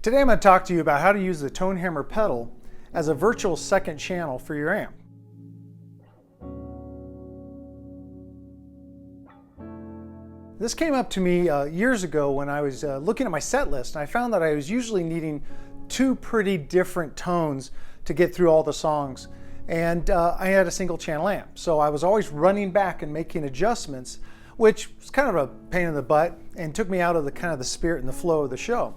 Today I'm going to talk to you about how to use the Tone Hammer pedal as a virtual second channel for your amp. This came up to me years ago when I was looking at my set list, and I found that I was usually needing two pretty different tones to get through all the songs. And I had a single channel amp, so I was always running back and making adjustments, which was kind of a pain in the butt and took me out of the spirit and the flow of the show.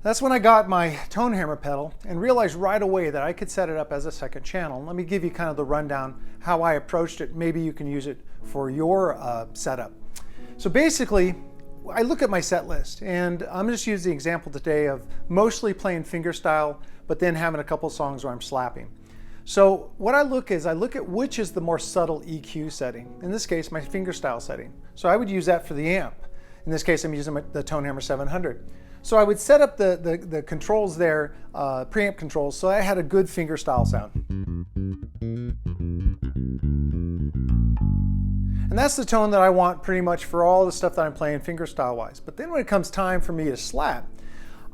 That's when I got my Tone Hammer pedal and realized right away that I could set it up as a second channel. Let me give you kind of the rundown how I approached it. Maybe you can use it for your setup. So basically, I look at my set list, and I'm just using the example today of mostly playing fingerstyle, but then having a couple songs where I'm slapping. So what I look at which is the more subtle EQ setting. In this case, my fingerstyle setting. So I would use that for the amp. In this case, I'm using the Tone Hammer 700. So I would set up the controls there, preamp controls, so I had a good fingerstyle sound. And that's the tone that I want pretty much for all the stuff that I'm playing fingerstyle wise. But then when it comes time for me to slap,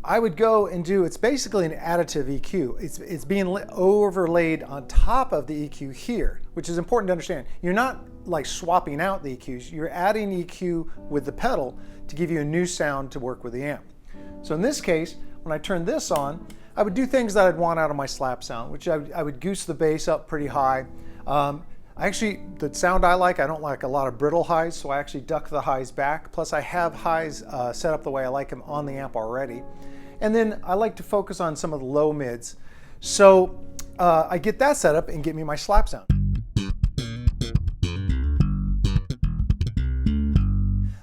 I would go and it's basically an additive EQ. It's being overlaid on top of the EQ here, which is important to understand. You're not like swapping out the EQs, you're adding EQ with the pedal to give you a new sound to work with the amp. So in this case, when I turn this on, I would do things that I'd want out of my slap sound, which I would goose the bass up pretty high. The sound I don't like a lot of brittle highs, so I actually duck the highs back. Plus I have highs set up the way I like them on the amp already. And then I like to focus on some of the low mids. So I get that set up and get me my slap sound.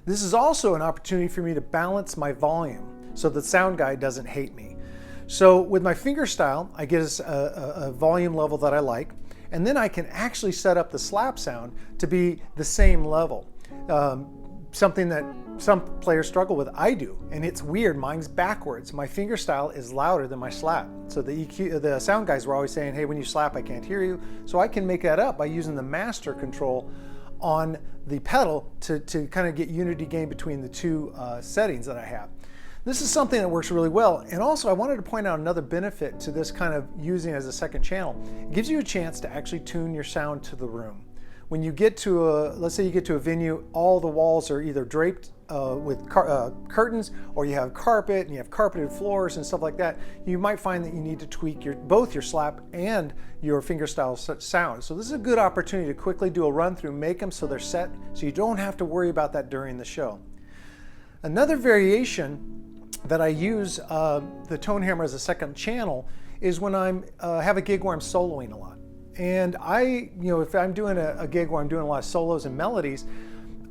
This is also an opportunity for me to balance my volume so the sound guy doesn't hate me. So with my fingerstyle, I get a volume level that I like, and then I can actually set up the slap sound to be the same level. Something that some players struggle with, I do, and it's weird, mine's backwards. My fingerstyle is louder than my slap. So the sound guys were always saying, hey, when you slap, I can't hear you. So I can make that up by using the master control on the pedal to kind of get unity gain between the two settings that I have. This is something that works really well. And also I wanted to point out another benefit to this kind of using as a second channel. It gives you a chance to actually tune your sound to the room. When you get to let's say you get to a venue, all the walls are either draped with curtains, or you have carpet and you have carpeted floors and stuff like that, you might find that you need to tweak both your slap and your fingerstyle sound. So this is a good opportunity to quickly do a run through, make them so they're set, so you don't have to worry about that during the show. Another variation that I use the Tone Hammer as a second channel is when I have a gig where I'm soloing a lot. And if I'm doing a gig where I'm doing a lot of solos and melodies,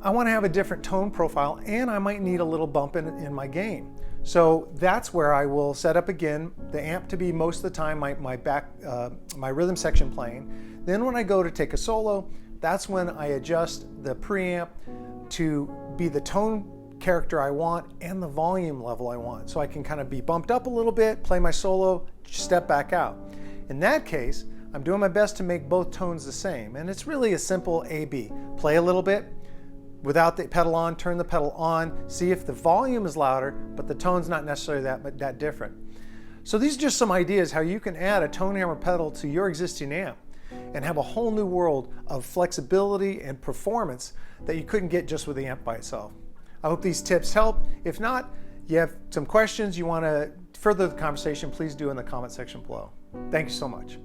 I want to have a different tone profile, and I might need a little bump in my gain. So that's where I will set up again the amp to be most of the time my rhythm section playing. Then when I go to take a solo, that's when I adjust the preamp to be the tone character I want and the volume level I want. So I can kind of be bumped up a little bit, play my solo, step back out. In that case, I'm doing my best to make both tones the same. And it's really a simple A-B. Play a little bit without the pedal on, turn the pedal on, see if the volume is louder, but the tone's not necessarily that different. So these are just some ideas how you can add a Tone Hammer pedal to your existing amp and have a whole new world of flexibility and performance that you couldn't get just with the amp by itself. I hope these tips help. If not, you have some questions you want to further the conversation, please do in the comment section below. Thank you so much.